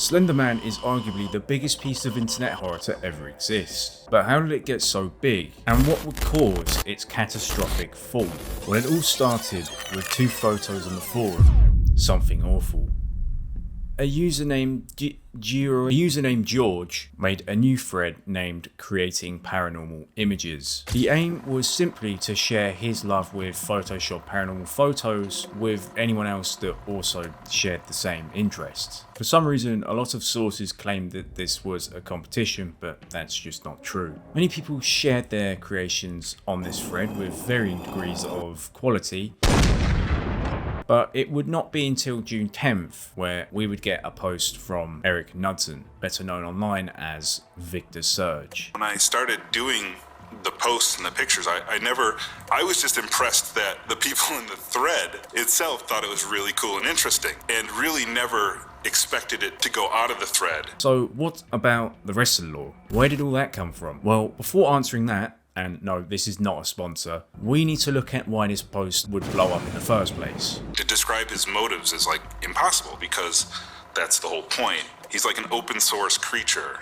Slenderman is arguably the biggest piece of internet horror to ever exist. But how did it get so big? And what would cause its catastrophic fall? Well, it all started with two photos on the forum. Something awful. A user named George made a new thread named Creating Paranormal Images. The aim was simply to share his love with Photoshop paranormal photos with anyone else that also shared the same interests. For some reason, a lot of sources claimed that this was a competition, but that's just not true. Many people shared their creations on this thread with varying degrees of quality. But it would not be until June 10th where we would get a post from Eric Knudsen, better known online as Victor Surge. When I started doing the posts and the pictures, I was just impressed that the people in the thread itself thought it was really cool and interesting, and really never expected it to go out of the thread. So what about the rest of the lore? Where did all that come from? Well, before answering that, and no, this is not a sponsor, we need to look at why this post would blow up in the first place. To describe his motives is like impossible, because that's the whole point. He's like an open source creature.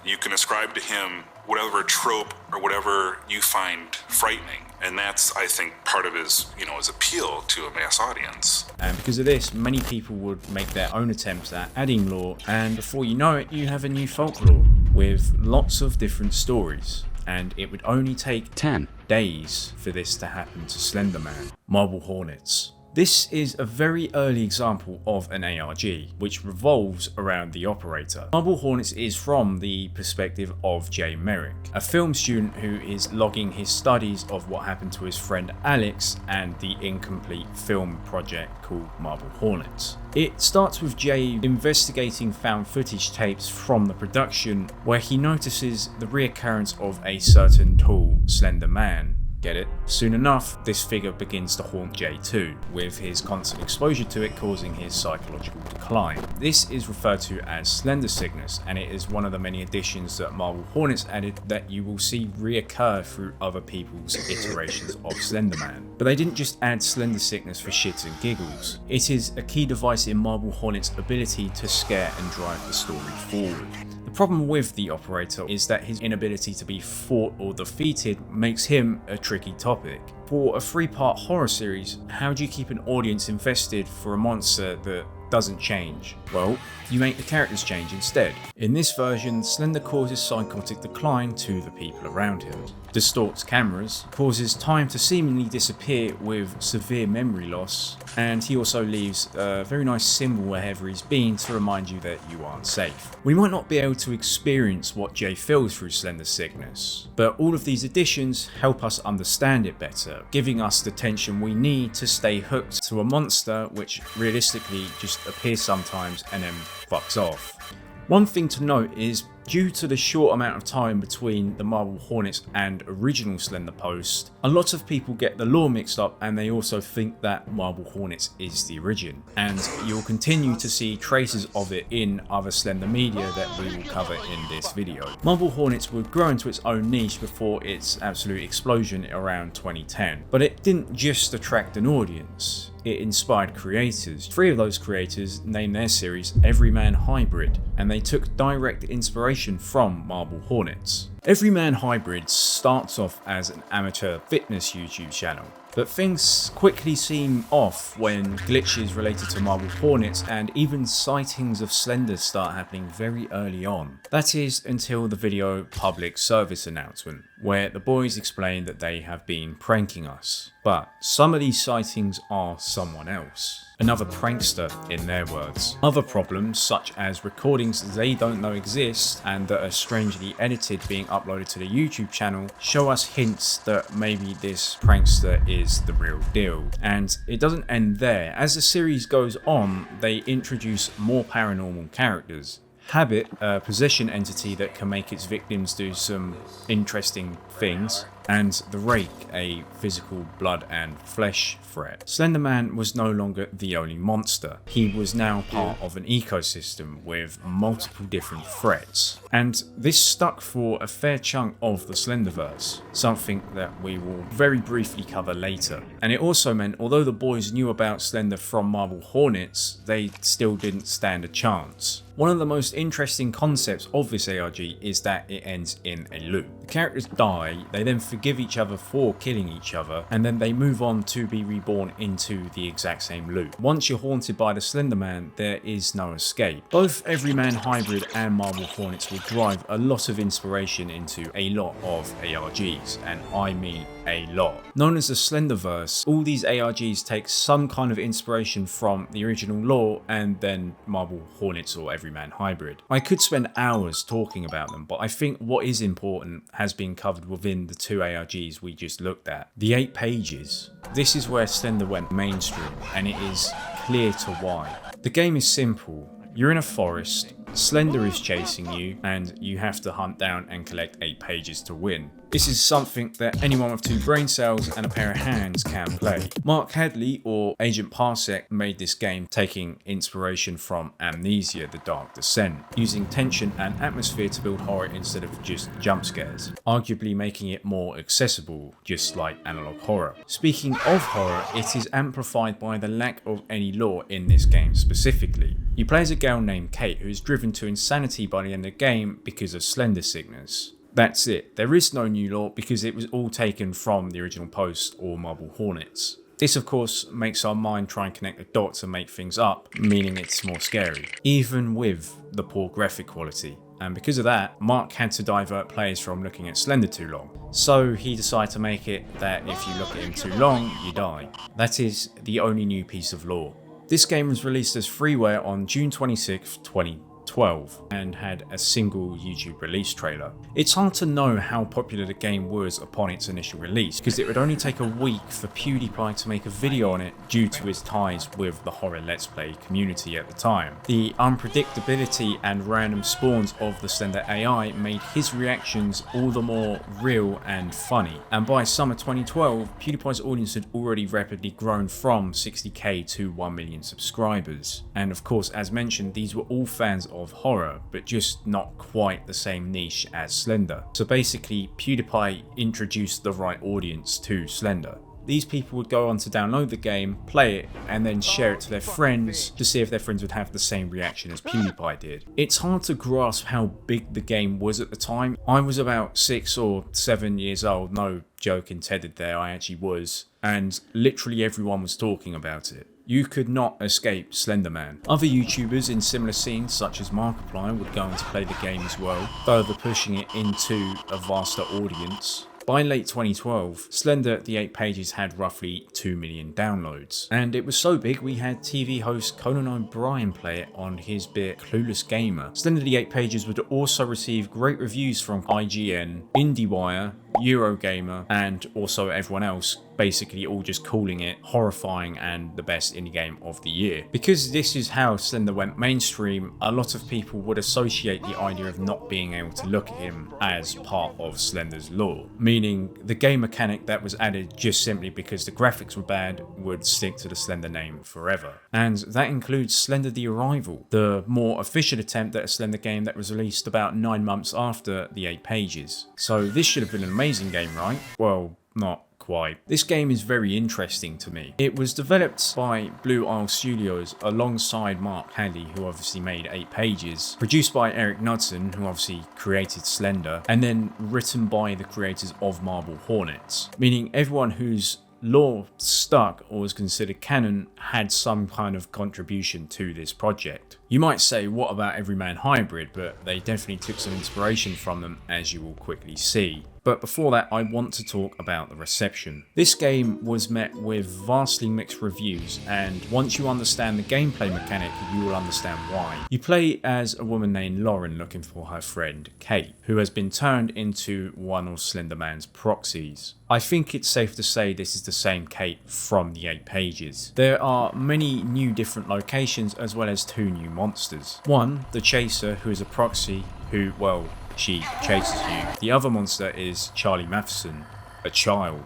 You can ascribe to him whatever trope or whatever you find frightening. And that's, I think, part of his appeal to a mass audience. And because of this, many people would make their own attempts at adding lore, and before you know it, you have a new folklore with lots of different stories. And it would only take 10 days for this to happen to Slenderman. Marble Hornets. This is a very early example of an ARG, which revolves around the operator. Marble Hornets is from the perspective of Jay Merrick, a film student who is logging his studies of what happened to his friend Alex and the incomplete film project called Marble Hornets. It starts with Jay investigating found footage tapes from the production, where he notices the reoccurrence of a certain tall, slender man. Get it? Soon enough, this figure begins to haunt Jay too, with his constant exposure to it causing his psychological decline. This is referred to as Slender Sickness, and it is one of the many additions that Marble Hornets added that you will see reoccur through other people's iterations of Slenderman. But they didn't just add Slender Sickness for shits and giggles. It is a key device in Marble Hornets' ability to scare and drive the story forward. The problem with the operator is that his inability to be fought or defeated makes him a tricky topic. For a 3-part horror series, how do you keep an audience invested for a monster that doesn't change? Well, you make the characters change instead. In this version, Slender causes psychotic decline to the people around him, distorts cameras, causes time to seemingly disappear with severe memory loss, and he also leaves a very nice symbol wherever he's been to remind you that you aren't safe. We might not be able to experience what Jay feels through Slender Sickness, but all of these additions help us understand it better, giving us the tension we need to stay hooked to a monster which realistically just appears sometimes and then fucks off. One thing to note is, due to the short amount of time between the Marble Hornets and original Slender post, a lot of people get the lore mixed up and they also think that Marble Hornets is the origin. And you'll continue to see traces of it in other Slender media that we will cover in this video. Marble Hornets would grow into its own niche before its absolute explosion around 2010. But it didn't just attract an audience. It inspired creators. 3 of those creators named their series EverymanHYBRID, and they took direct inspiration from Marble Hornets. EverymanHYBRID starts off as an amateur fitness YouTube channel, but things quickly seem off when glitches related to Marble Hornets and even sightings of Slender start happening very early on. That is until the video public service announcement, where the boys explain that they have been pranking us. But some of these sightings are someone else. Another prankster, in their words. Other problems, such as recordings they don't know exist and that are strangely edited being uploaded to the YouTube channel, show us hints that maybe this prankster is the real deal. And it doesn't end there. As the series goes on, they introduce more paranormal characters. Habit, a possession entity that can make its victims do some interesting things. and the Rake a physical blood and flesh threat. Slenderman was no longer the only monster. He was now part of an ecosystem with multiple different threats. And this stuck for a fair chunk of the Slenderverse, something that we will very briefly cover later. And it also meant, although the boys knew about Slender from Marble Hornets, they still didn't stand a chance. One of the most interesting concepts of this ARG is that it ends in a loop. The characters die, they then forgive each other for killing each other, and then they move on to be reborn into the exact same loop. Once you're haunted by the Slenderman, there is no escape. Both EverymanHYBRID and Marble Hornets will drive a lot of inspiration into a lot of ARGs, and I mean a lot. Known as the Slenderverse, all these ARGs take some kind of inspiration from the original lore and then Marble Hornets or EverymanHYBRID. I could spend hours talking about them, but I think what is important has been covered within the two ARGs we just looked at. The 8 Pages. This is where Slender went mainstream, and it is clear to why. The game is simple. You're in a forest, Slender is chasing you, and you have to hunt down and collect 8 pages to win. This is something that anyone with 2 brain cells and a pair of hands can play. Mark Hadley, or Agent Parsec, made this game taking inspiration from Amnesia: The Dark Descent, using tension and atmosphere to build horror instead of just jump scares, arguably making it more accessible, just like analog horror. Speaking of horror, it is amplified by the lack of any lore in this game specifically. You play as a girl named Kate who is driven to insanity by the end of the game because of Slender sickness. That's it. There is no new lore because it was all taken from the original post or Marble Hornets. This of course makes our mind try and connect the dots and make things up, meaning it's more scary, even with the poor graphic quality. And because of that, Mark had to divert players from looking at Slender too long. So he decided to make it that if you look at him too long, you die. That is the only new piece of lore. This game was released as freeware on June 26, 2012 and had a single YouTube release trailer. It's hard to know how popular the game was upon its initial release because it would only take a week for PewDiePie to make a video on it due to his ties with the horror Let's Play community at the time. The unpredictability and random spawns of the Slender AI made his reactions all the more real and funny, and by summer 2012 PewDiePie's audience had already rapidly grown from 60k to 1 million subscribers, and of course, as mentioned, these were all fans of horror, but just not quite the same niche as Slender. So basically, PewDiePie introduced the right audience to Slender. These people would go on to download the game, play it, and then share it to their friends to see if their friends would have the same reaction as PewDiePie did. It's hard to grasp how big the game was at the time. I was about 6 or 7 years old, no joke intended there, I actually was, and literally everyone was talking about it. You could not escape Slenderman. Other YouTubers in similar scenes such as Markiplier would go on to play the game as well, further pushing it into a vaster audience. By late 2012, Slender: The 8 Pages had roughly 2 million downloads, and it was so big we had TV host Conan O'Brien play it on his bit Clueless Gamer. Slender: The 8 Pages would also receive great reviews from IGN, IndieWire, Eurogamer, and also everyone else, basically all just calling it horrifying and the best indie game of the year. Because this is how Slender went mainstream, a lot of people would associate the idea of not being able to look at him as part of Slender's lore, meaning the game mechanic that was added just simply because the graphics were bad would stick to the Slender name forever. And that includes Slender: The Arrival, the more official attempt at a Slender game that was released about 9 months after The 8 Pages. So this should have been an amazing game, right? Well, not quite. This game is very interesting to me. It was developed by Blue Isle Studios alongside Mark Hadley, who obviously made 8 Pages, produced by Eric Knudsen, who obviously created Slender, and then written by the creators of Marble Hornets, meaning everyone whose lore stuck or was considered canon had some kind of contribution to this project. You might say, what about EverymanHYBRID? But they definitely took some inspiration from them, as you will quickly see. But before that, I want to talk about the reception. This game was met with vastly mixed reviews, and once you understand the gameplay mechanic, you will understand why. You play as a woman named Lauren looking for her friend Kate, who has been turned into one of Slenderman's proxies. I think it's safe to say this is the same Kate from the 8 Pages. There are many new different locations as well as 2 new monsters. One, the Chaser, who is a proxy who, well, she chases you. The other monster is Charlie Matheson, a child.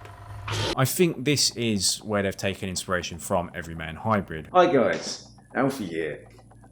I think this is where they've taken inspiration from Everyman Hybrid. Hi guys, Alfie here.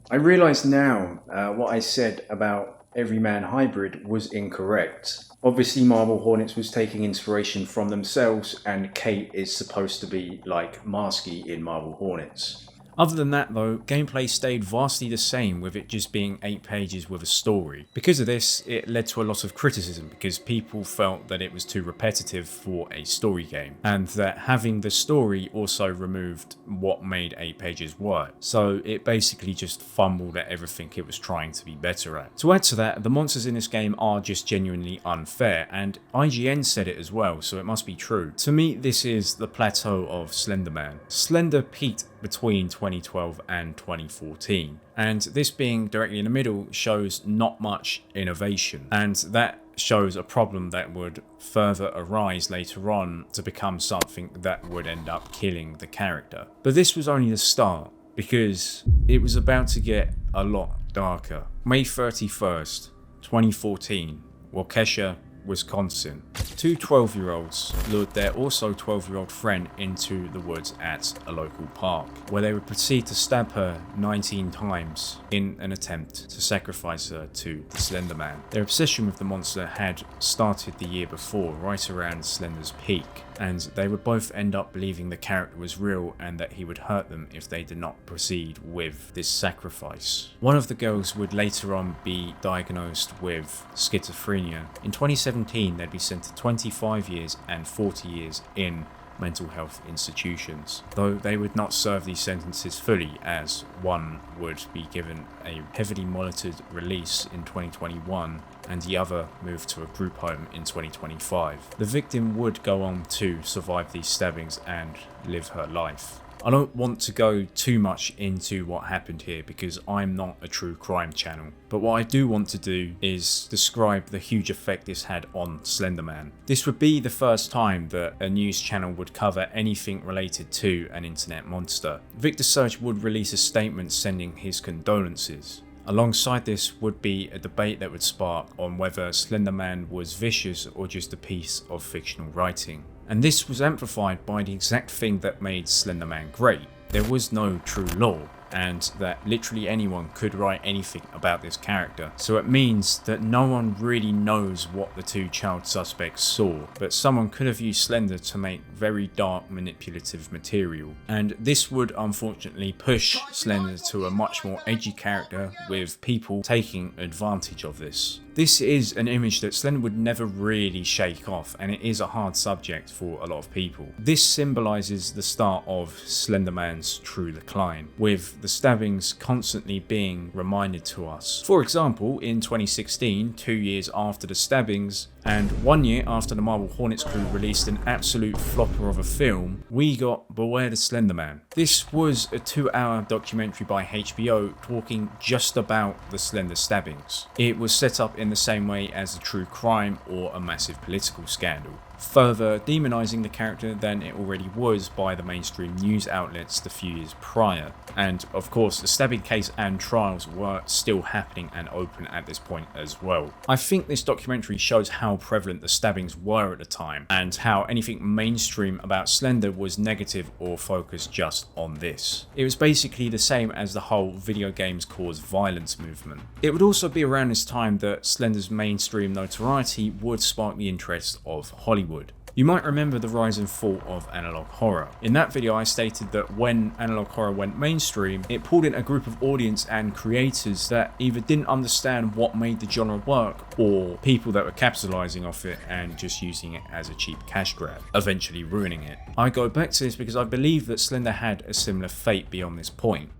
I realise now what I said about Everyman Hybrid was incorrect. Obviously Marble Hornets was taking inspiration from themselves, and Kate is supposed to be like Marsky in Marble Hornets. Other than that though, gameplay stayed vastly the same, with it just being 8 pages with a story. Because of this, it led to a lot of criticism because people felt that it was too repetitive for a story game, and that having the story also removed what made 8 pages work. So it basically just fumbled at everything it was trying to be better at. To add to that, the monsters in this game are just genuinely unfair, and IGN said it as well, so it must be true. To me, this is the plateau of Slenderman. Slender peaked between 2012 and 2014, and this being directly in the middle shows not much innovation, and that shows a problem that would further arise later on to become something that would end up killing the character. But this was only the start, because it was about to get a lot darker. May 31st, 2014, Waukesha, Wisconsin. Two 12-year-olds lured their also 12-year-old friend into the woods at a local park, where they would proceed to stab her 19 times in an attempt to sacrifice her to the Slenderman. Their obsession with the monster had started the year before, right around Slender's peak, and they would both end up believing the character was real and that he would hurt them if they did not proceed with this sacrifice. One of the girls would later on be diagnosed with schizophrenia. In 2017, they'd be sent to 25 years and 40 years in mental health institutions, though they would not serve these sentences fully, as one would be given a heavily monitored release in 2021 and the other moved to a group home in 2025. The victim would go on to survive these stabbings and live her life. I don't want to go too much into what happened here because I'm not a true crime channel, but what I do want to do is describe the huge effect this had on Slenderman. This would be the first time that a news channel would cover anything related to an internet monster. Victor Surge would release a statement sending his condolences. Alongside this would be a debate that would spark on whether Slenderman was vicious or just a piece of fictional writing. And this was amplified by the exact thing that made Slenderman great. There was no true lore, and that literally anyone could write anything about this character. So it means that no one really knows what the two child suspects saw, but someone could have used Slender to make very dark manipulative material. And this would unfortunately push Slender to a much more edgy character, with people taking advantage of this. This is an image that Slender would never really shake off, and it is a hard subject for a lot of people. This symbolises the start of Slenderman's true decline, with the stabbings constantly being reminded to us. For example, in 2016, 2 years after the stabbings, and 1 year after the Marble Hornets crew released an absolute flopper of a film, we got Beware the Slenderman. This was a 2-hour documentary by HBO talking just about the Slender stabbings. It was set up in the same way as a true crime or a massive political scandal, further demonising the character than it already was by the mainstream news outlets the few years prior. And of course, the stabbing case and trials were still happening and open at this point as well. I think this documentary shows how prevalent the stabbings were at the time, and how anything mainstream about Slender was negative or focused just on this. It was basically the same as the whole video games cause violence movement. It would also be around this time that Slender's mainstream notoriety would spark the interest of Hollywood. You might remember the rise and fall of analog horror. In that video I stated that when analog horror went mainstream, it pulled in a group of audience and creators that either didn't understand what made the genre work, or people that were capitalizing off it and just using it as a cheap cash grab, eventually ruining it. I go back to this because I believe that Slender had a similar fate beyond this point.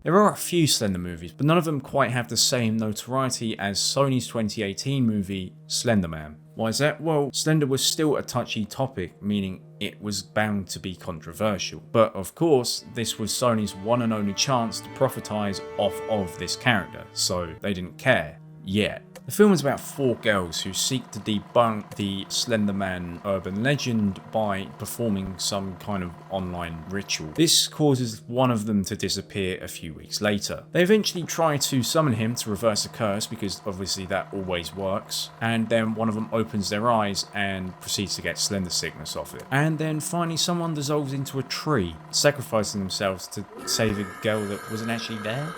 There are a few Slender movies, but none of them quite have the same notoriety as Sony's 2018 movie, Slenderman. Why is that? Well, Slender was still a touchy topic, meaning it was bound to be controversial. But of course, this was Sony's one and only chance to profitize off of this character, so they didn't care. Yet. The film is about 4 girls who seek to debunk the Slenderman urban legend by performing some kind of online ritual. This causes one of them to disappear a few weeks later. They eventually try to summon him to reverse the curse, because obviously that always works, and then one of them opens their eyes and proceeds to get slender sickness off it. And then finally someone dissolves into a tree, sacrificing themselves to save a girl that wasn't actually there.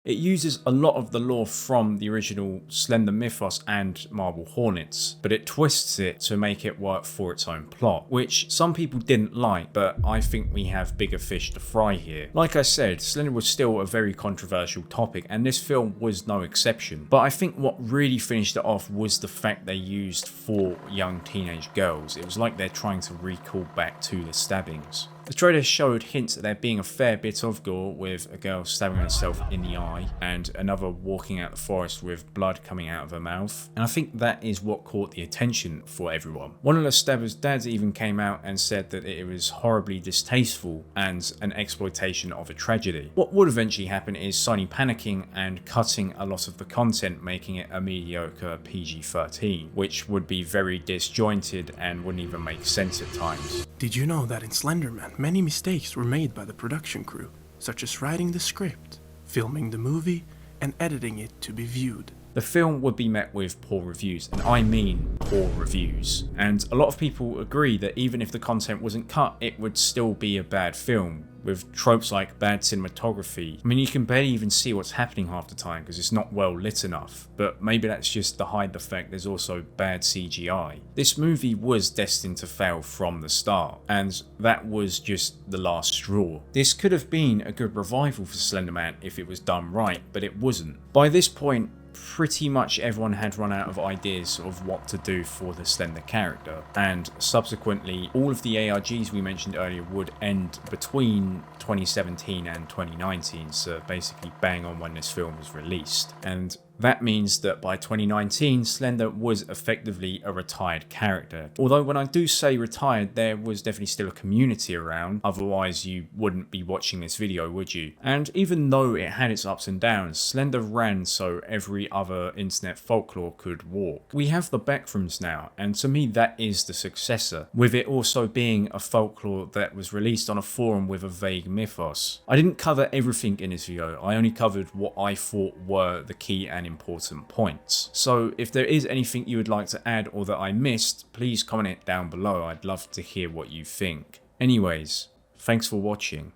It uses a lot of the lore from the original Slender mythos and Marble Hornets, but it twists it to make it work for its own plot, which some people didn't like, but I think we have bigger fish to fry here. Like I said, Slender was still a very controversial topic, and this film was no exception. But I think what really finished it off was the fact they used 4 young teenage girls. It was like they're trying to recall back to the stabbings. The trailer showed hints at there being a fair bit of gore, with a girl stabbing herself in the eye and another walking out the forest with blood coming out of her mouth, and I think that is what caught the attention for everyone. One of the stabbers' dads even came out and said that it was horribly distasteful and an exploitation of a tragedy. What would eventually happen is Sony panicking and cutting a lot of the content, making it a mediocre PG-13, which would be very disjointed and wouldn't even make sense at times. Did you know that in Slenderman, many mistakes were made by the production crew, such as writing the script, filming the movie, and editing it to be viewed? The film would be met with poor reviews, and I mean poor reviews. And a lot of people agree that even if the content wasn't cut, it would still be a bad film, with tropes like bad cinematography. I mean, you can barely even see what's happening half the time because it's not well lit enough, but maybe that's just to hide the fact there's also bad CGI. This movie was destined to fail from the start, and that was just the last straw. This could have been a good revival for Slenderman if it was done right, but it wasn't. By this point, pretty much everyone had run out of ideas of what to do for the Slender character, and subsequently all of the ARGs we mentioned earlier would end between 2017 and 2019, so basically bang on when this film was released. And that means that by 2019, Slender was effectively a retired character. Although when I do say retired, there was definitely still a community around, otherwise you wouldn't be watching this video, would you? And even though it had its ups and downs, Slender ran so every other internet folklore could walk. We have the Backrooms now, and to me that is the successor, with it also being a folklore that was released on a forum with a vague mythos. I didn't cover everything in this video, I only covered what I thought were the key and important points. So if there is anything you would like to add or that I missed, please comment it down below. I'd love to hear what you think. Anyways, thanks for watching.